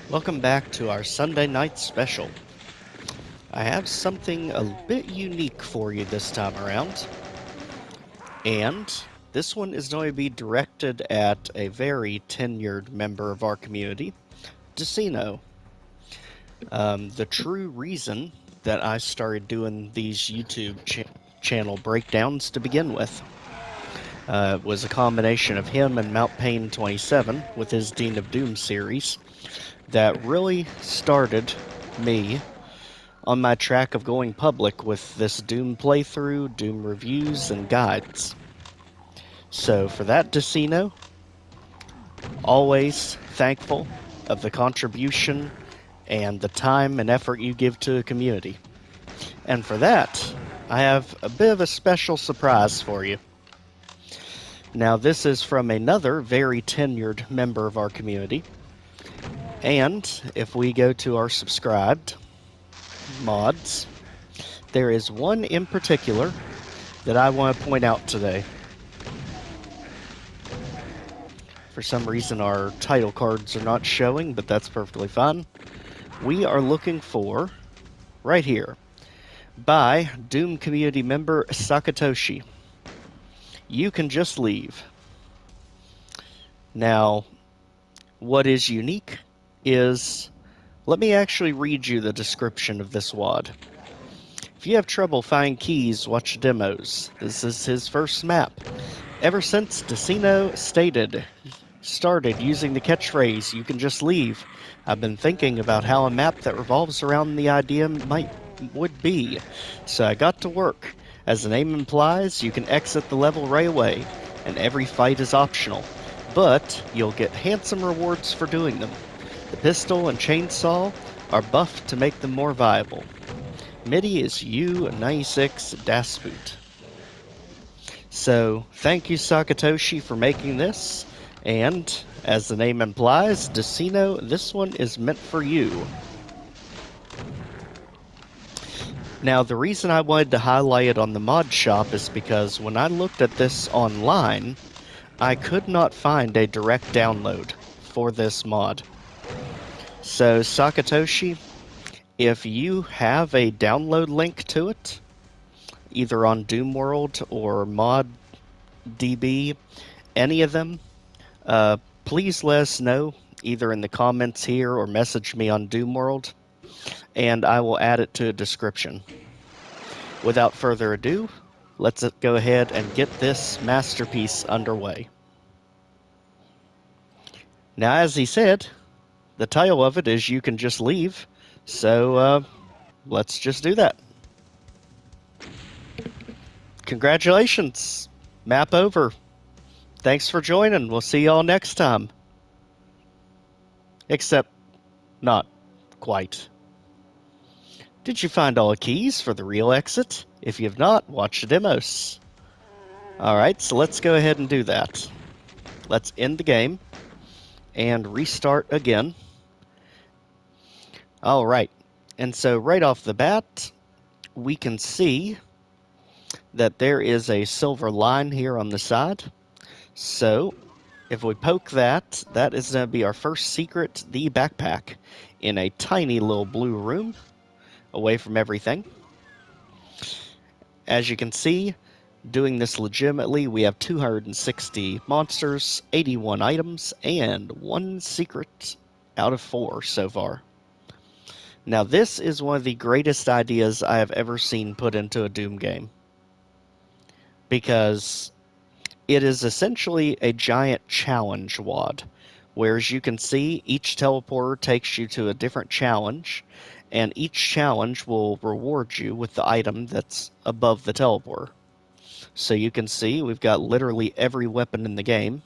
Welcome back to our Sunday night special. I have something a bit unique for you this time around, and this one is going to be directed at a very tenured member of our community, Decino. The true reason that I started doing these YouTube channel breakdowns to begin with was a combination of him and Mount Pain 27 with his Dean of Doom series that really started me on my track of going public with this Doom playthrough, Doom reviews, and guides. So for that, Decino, always thankful of the contribution and the time and effort you give to a community. And for that, I have a bit of a special surprise for you. Now, this is from another very tenured member of our community. And if we go to our subscribed mods, there is one in particular that I want to point out today. For some reason our title cards are not showing, but that's perfectly fine. We are looking for, right here, by Doom community member Sakitoshi. You can just leave. Now, what is unique is, let me actually read you the description of this WAD. If you have trouble finding keys, watch demos. This is his first map. Ever since Decino started using the catchphrase, "You can just leave," I've been thinking about how a map that revolves around the idea would be. So I got to work. As the name implies, you can exit the level right away, and every fight is optional. But you'll get handsome rewards for doing them. The pistol and chainsaw are buffed to make them more viable. MIDI is U96 Das Boot. So, thank you Sakitoshi for making this, and, as the name implies, Decino, this one is meant for you. Now, the reason I wanted to highlight it on the mod shop is because when I looked at this online, I could not find a direct download for this mod. So, Sakitoshi, if you have a download link to it, either on DoomWorld or ModDB, any of them, please let us know, either in the comments here or message me on DoomWorld, and I will add it to a description. Without further ado, let's go ahead and get this masterpiece underway. Now, as he said, the title of it is "You Can Just Leave," so let's just do that. Congratulations! Map over. Thanks for joining. We'll see y'all next time. Except, not quite. Did you find all the keys for the real exit? If you've not, watch the demos. Alright, so let's go ahead and do that. Let's end the game and restart again. Alright, and so right off the bat, we can see that there is a silver line here on the side. So, if we poke that, that is going to be our first secret, the backpack, in a tiny little blue room, away from everything. As you can see, doing this legitimately, we have 260 monsters, 81 items, and 1 secret out of 4 so far. Now, this is one of the greatest ideas I have ever seen put into a Doom game, because it is essentially a giant challenge WAD, where, as you can see, each teleporter takes you to a different challenge, and each challenge will reward you with the item that's above the teleporter. So you can see we've got literally every weapon in the game.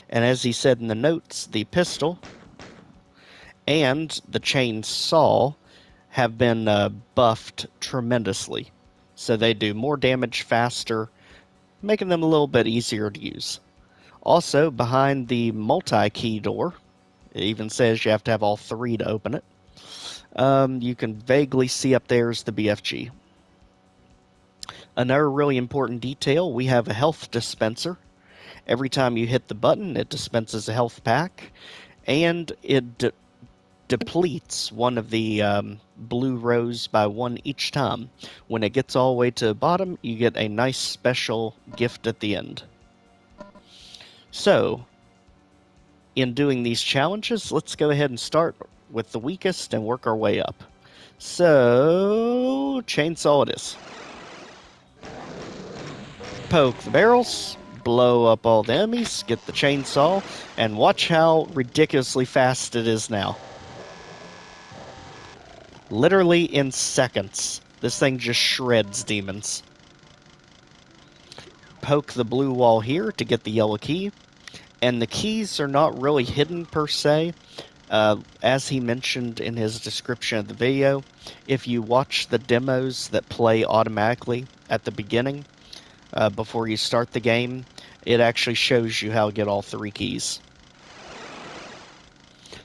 And as he said in the notes, the pistol and the chainsaw have been buffed tremendously. So they do more damage faster, making them a little bit easier to use. Also, behind the multi-key door, it even says you have to have all 3 to open it. You can vaguely see up there is the BFG. Another really important detail, we have a health dispenser. Every time you hit the button, it dispenses a health pack, and it depletes one of the blue rows by one each time. When it gets all the way to the bottom, you get a nice special gift at the end. So, in doing these challenges, let's go ahead and start with the weakest and work our way up. So, chainsaw it is. Poke the barrels, blow up all the enemies, get the chainsaw, and watch how ridiculously fast it is now. Literally in seconds, this thing just shreds demons. Poke the blue wall here to get the yellow key, and the keys are not really hidden per se. As he mentioned in his description of the video, if you watch the demos that play automatically at the beginning, before you start the game, it actually shows you how to get all 3 keys.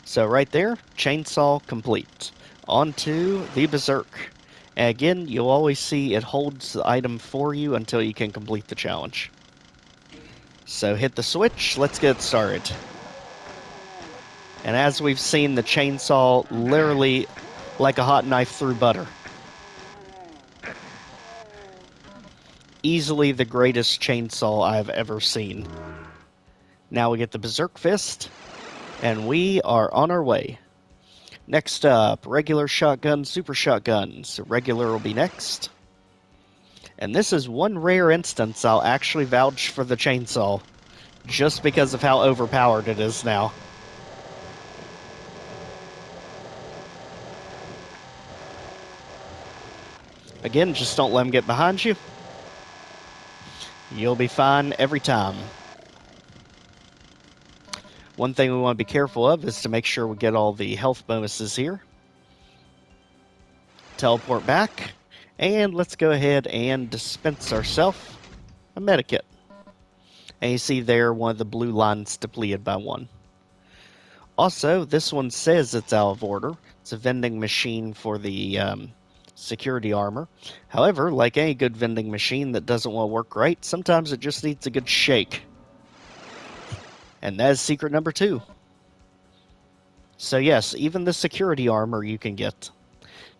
So right there, chainsaw complete. On to the Berserk. And again, you'll always see it holds the item for you until you can complete the challenge. So hit the switch, let's get started. And as we've seen, the chainsaw literally like a hot knife through butter. Easily the greatest chainsaw I've ever seen. Now we get the Berserk Fist, and we are on our way. Next up, regular shotgun, super shotgun. So regular will be next. And this is one rare instance I'll actually vouch for the chainsaw, just because of how overpowered it is now. Again, just don't let him get behind you. You'll be fine every time. One thing we want to be careful of is to make sure we get all the health bonuses here. Teleport back, and let's go ahead and dispense ourselves a medikit. And you see there one of the blue lines depleted by 1. Also, this one says it's out of order. It's a vending machine for the security armor. However, like any good vending machine that doesn't want to work right, sometimes it just needs a good shake. And that is secret number 2. So yes, even the security armor you can get.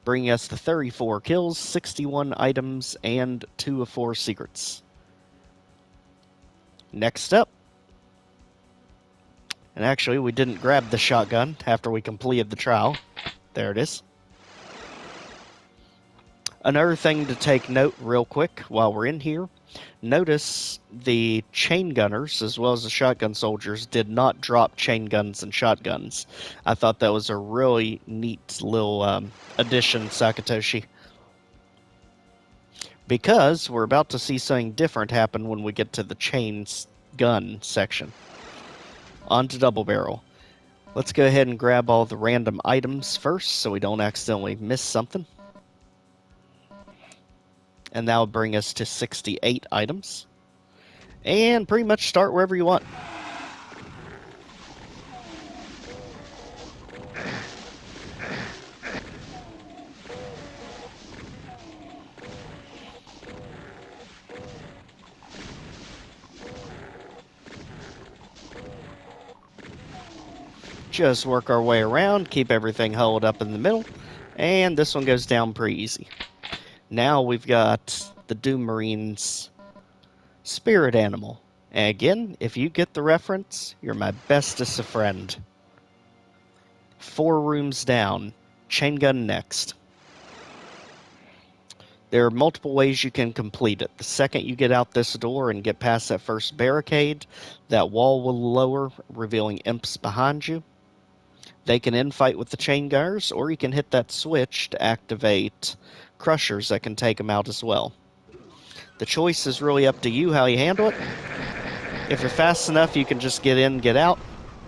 Bringing us to 34 kills, 61 items, and 2 of 4 secrets. Next up. And actually, we didn't grab the shotgun after we completed the trial. There it is. Another thing to take note real quick while we're in here, notice the chain gunners as well as the shotgun soldiers did not drop chain guns and shotguns. I thought that was a really neat little addition, Sakitoshi. Because we're about to see something different happen when we get to the chains gun section. On to double barrel. Let's go ahead and grab all the random items first so we don't accidentally miss something. And that'll bring us to 68 items. And pretty much start wherever you want. Just work our way around, keep everything held up in the middle, and this one goes down pretty easy. Now we've got the Doom Marine's spirit animal. And again, if you get the reference, you're my bestest of friend. 4 rooms down, chain gun next. There are multiple ways you can complete it. The second you get out this door and get past that first barricade, that wall will lower, revealing imps behind you. They can infight with the chain gunners, or you can hit that switch to activate crushers that can take them out as well. The choice is really up to you how you handle it. If you're fast enough, you can just get in and get out,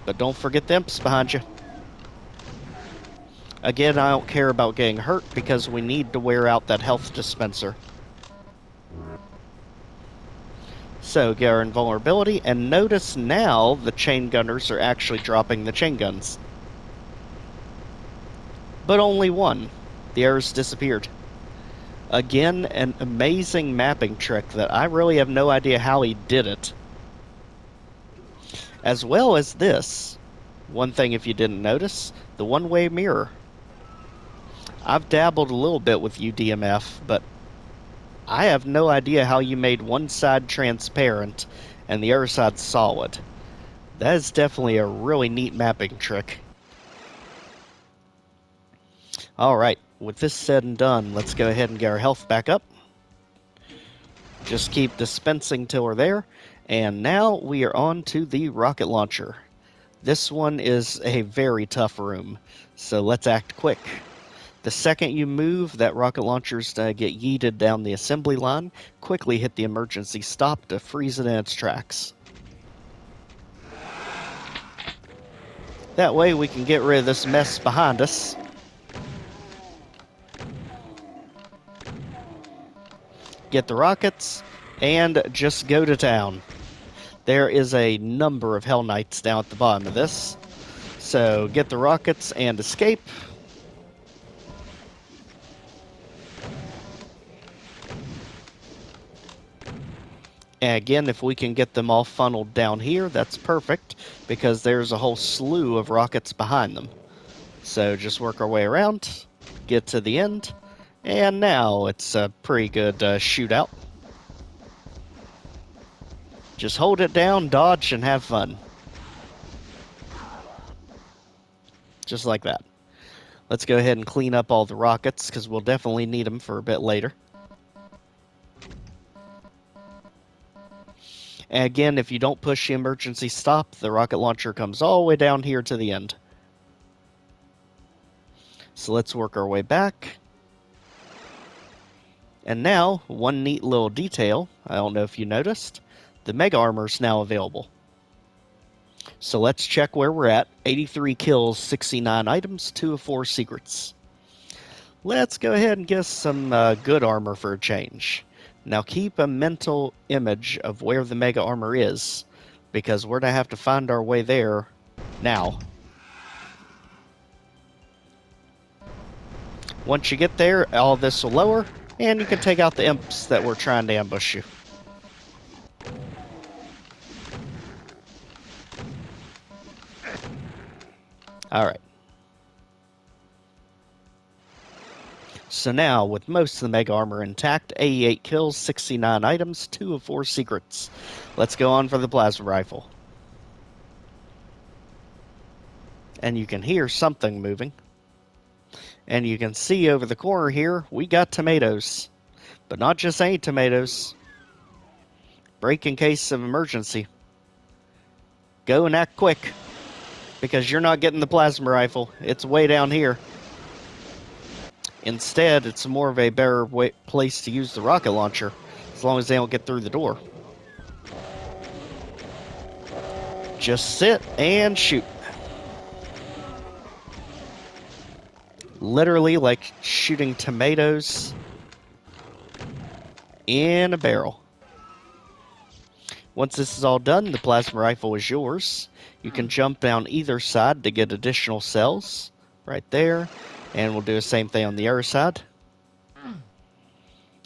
but don't forget the imps behind you. Again, I don't care about getting hurt because we need to wear out that health dispenser. So, get our invulnerability, and notice now the chain gunners are actually dropping the chain guns. But only 1. The arrows disappeared. Again, an amazing mapping trick that I really have no idea how he did it. As well as this, one thing if you didn't notice, the one-way mirror. I've dabbled a little bit with UDMF, but I have no idea how you made one side transparent and the other side solid. That is definitely a really neat mapping trick. Alright, with this said and done, let's go ahead and get our health back up. Just keep dispensing till we're there. And now we are on to the rocket launcher. This one is a very tough room, so let's act quick. The second you move, that rocket launcher's get yeeted down the assembly line. Quickly hit the emergency stop to freeze it in its tracks. That way we can get rid of this mess behind us. Get the rockets, and just go to town. There is a number of Hell Knights down at the bottom of this. So get the rockets and escape. And again, if we can get them all funneled down here, that's perfect, because there's a whole slew of rockets behind them. So just work our way around, get to the end, and now it's a pretty good shootout. Just hold it down, dodge, and have fun. Just like that. Let's go ahead and clean up all the rockets, because we'll definitely need them for a bit later. And again, if you don't push the emergency stop, the rocket launcher comes all the way down here to the end. So let's work our way back. And now, one neat little detail, I don't know if you noticed, the Mega Armor is now available. So let's check where we're at. 83 kills, 69 items, 2 of 4 secrets. Let's go ahead and get some good armor for a change. Now keep a mental image of where the Mega Armor is, because we're going to have to find our way there now. Once you get there, all this will lower, and you can take out the imps that were trying to ambush you. Alright. So now, with most of the Mega Armor intact, 88 kills, 69 items, 2 of 4 secrets. Let's go on for the Plasma Rifle. And you can hear something moving. And you can see over the corner here, we got tomatoes. But not just any tomatoes. Break in case of emergency. Go and act quick, because you're not getting the Plasma Rifle. It's way down here. Instead, it's more of a better place to use the rocket launcher, as long as they don't get through the door. Just sit and shoot. Literally like shooting tomatoes in a barrel. Once this is all done, the Plasma Rifle is yours. You can jump down either side to get additional cells. Right there. And we'll do the same thing on the other side.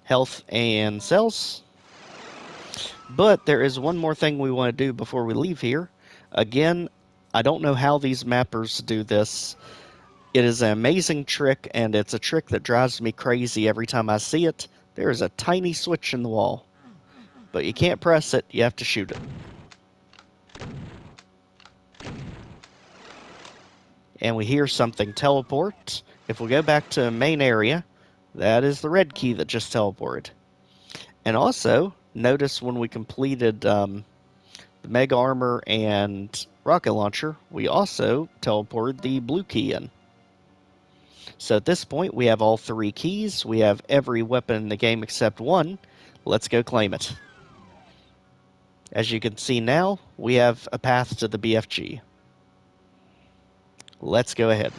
Health and cells. But there is one more thing we want to do before we leave here. Again, I don't know how these mappers do this. It is an amazing trick, and it's a trick that drives me crazy every time I see it. There is a tiny switch in the wall. But you can't press it, you have to shoot it. And we hear something teleport. If we go back to the main area, that is the red key that just teleported. And also, notice when we completed the Mega Armor and Rocket Launcher, we also teleported the blue key in. So at this point, we have all 3 keys. We have every weapon in the game except one. Let's go claim it. As you can see now, we have a path to the BFG. Let's go ahead.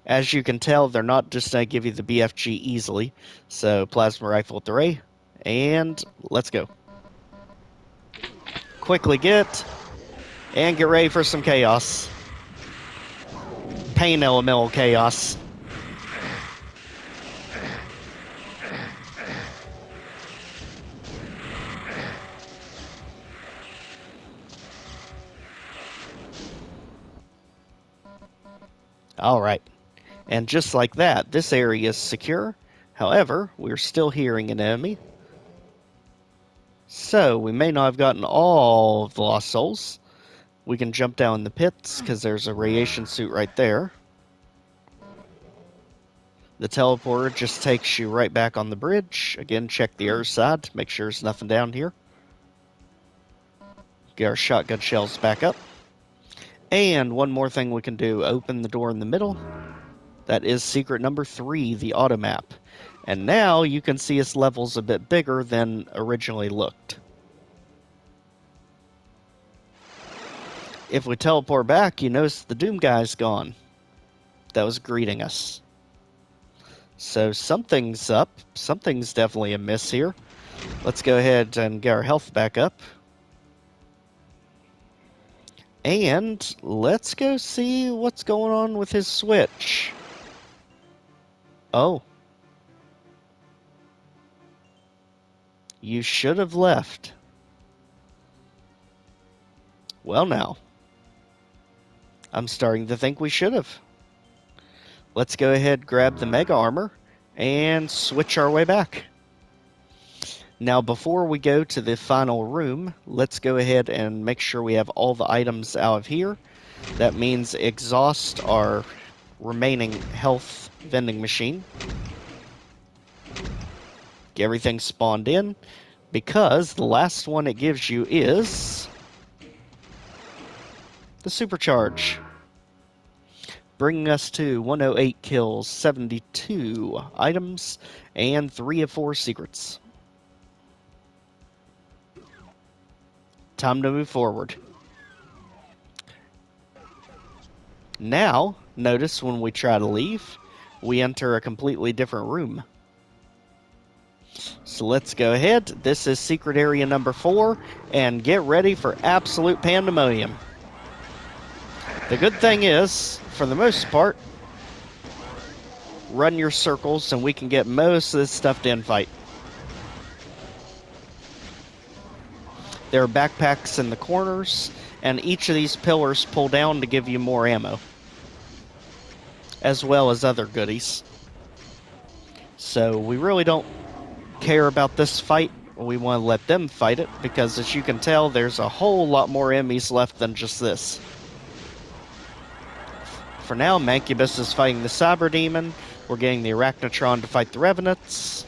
As you can tell, they're not just going to give you the BFG easily. So, Plasma Rifle at the ray, and let's go. Quickly get ready for some chaos. Pain elemental chaos. Alright. And just like that, this area is secure. However, we're still hearing an enemy. So, we may not have gotten all of the lost souls. We can jump down in the pits, because there's a radiation suit right there. The teleporter just takes you right back on the bridge. Again, check the other side, make sure there's nothing down here. Get our shotgun shells back up. And one more thing we can do, open the door in the middle. That is secret number 3, the auto map. And now you can see its levels a bit bigger than originally looked. If we teleport back, you notice the Doom guy's gone. That was greeting us. So something's up. Something's definitely amiss here. Let's go ahead and get our health back up. And let's go see what's going on with his switch. Oh. You should have left. Well now. I'm starting to think we should have. Let's go ahead, grab the Mega Armor, and switch our way back. Now, before we go to the final room, let's go ahead and make sure we have all the items out of here. That means exhaust our remaining health vending machine. Get everything spawned in, because the last one it gives you is the supercharge. Bringing us to 108 kills, 72 items, and 3 of 4 secrets. Time to move forward. Now, notice when we try to leave, we enter a completely different room. So let's go ahead. This is secret area number 4, and get ready for absolute pandemonium. The good thing is, for the most part, run your circles and we can get most of this stuff to infight. There are backpacks in the corners, and each of these pillars pull down to give you more ammo, as well as other goodies. So we really don't care about this fight. We want to let them fight it, because as you can tell, there's a whole lot more enemies left than just this. For now, Mancubus is fighting the Cyber Demon. We're getting the Arachnotron to fight the Revenants.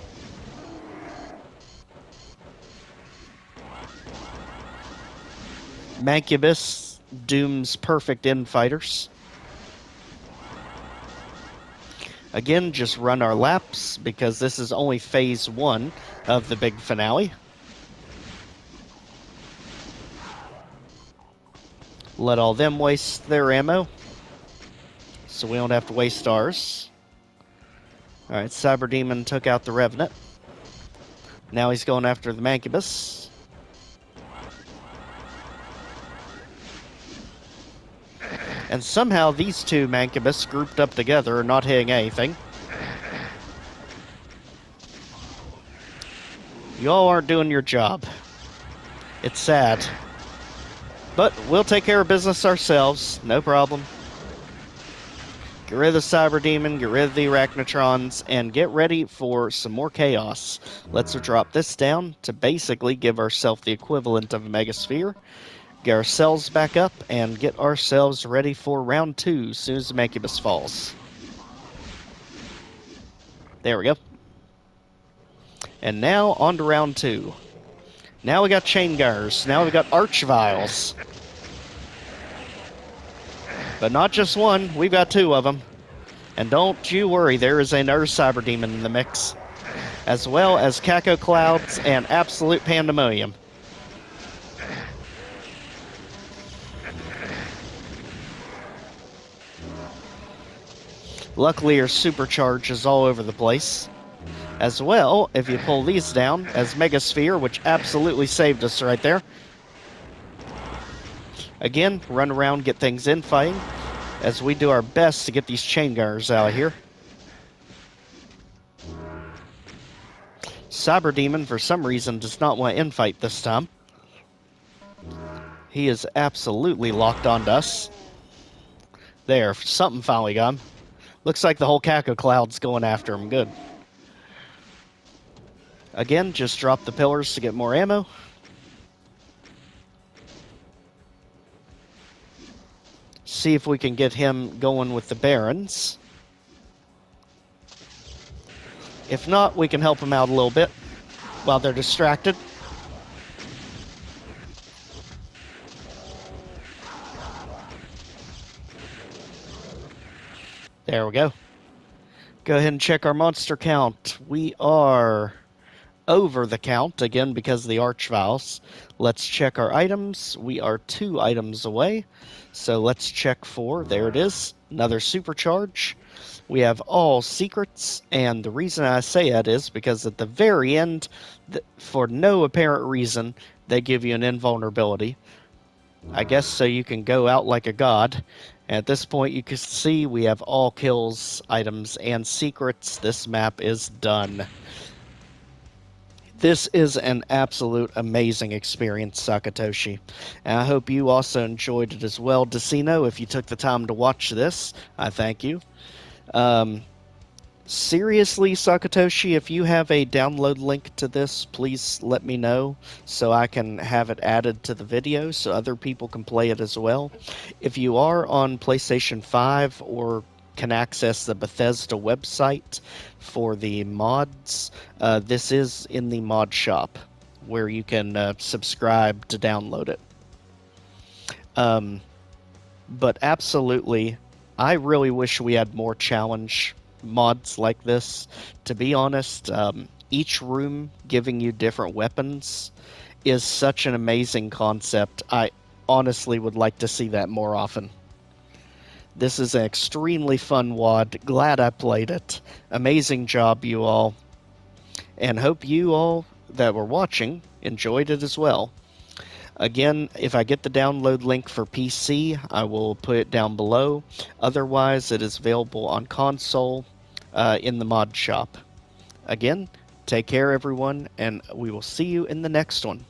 Mancubus, Doom's perfect infighters. Again, just run our laps, because this is only phase 1 of the big finale. Let all them waste their ammo, so we don't have to waste ours. Alright, Cyber Demon took out the Revenant. Now he's going after the Mancubus. And somehow these two Mancubus grouped up together are not hitting anything. You all aren't doing your job. It's sad. But we'll take care of business ourselves, no problem. Get rid of the Cyber Demon, get rid of the Arachnotrons, and get ready for some more chaos. Let's drop this down to basically give ourselves the equivalent of a Megasphere. Get ourselves back up, and get ourselves ready for round 2 as soon as the Mancubus falls. There we go. And now, on to round 2. Now we got Chain Gunners. Now we got Archviles. But not just one, we've got 2 of them. And don't you worry, there is another Cyber Demon in the mix. As well as Caco Clouds and Absolute Pandemonium. Luckily, your supercharge is all over the place. As well, if you pull these down, as Megasphere, which absolutely saved us right there. Again, run around, get things in fighting, as we do our best to get these Chain Gunners out of here. Cyber Demon, for some reason, does not want to infight this time. He is absolutely locked onto us. There, something finally got him. Looks like the whole Caco Cloud's going after him. Good. Again, just drop the pillars to get more ammo. See if we can get him going with the Barons. If not, we can help him out a little bit while they're distracted. There we go. Go ahead and check our monster count. We are over the count, again, because of the Archviles. Let's check our items. We are 2 items away. So let's check for, there it is, another supercharge. We have all secrets, and the reason I say that is because at the very end, for no apparent reason, they give you an invulnerability. I guess so you can go out like a god. At this point, you can see we have all kills, items, and secrets. This map is done. This is an absolute amazing experience, Sakitoshi. And I hope you also enjoyed it as well. Decino, if you took the time to watch this, I thank you. Seriously, Sakitoshi, if you have a download link to this, please let me know so I can have it added to the video so other people can play it as well. If you are on PlayStation 5 or can access the Bethesda website for the mods, this is in the mod shop where you can subscribe to download it. But absolutely, I really wish we had more challenge mods like this. To be honest, each room giving you different weapons is such an amazing concept. I honestly would like to see that more often. This is an extremely fun WAD. Glad I played it. Amazing job, you all. And hope you all that were watching enjoyed it as well. Again, if I get the download link for PC, I will put it down below. Otherwise, it is available on console in the mod shop. Again, take care, everyone, and we will see you in the next one.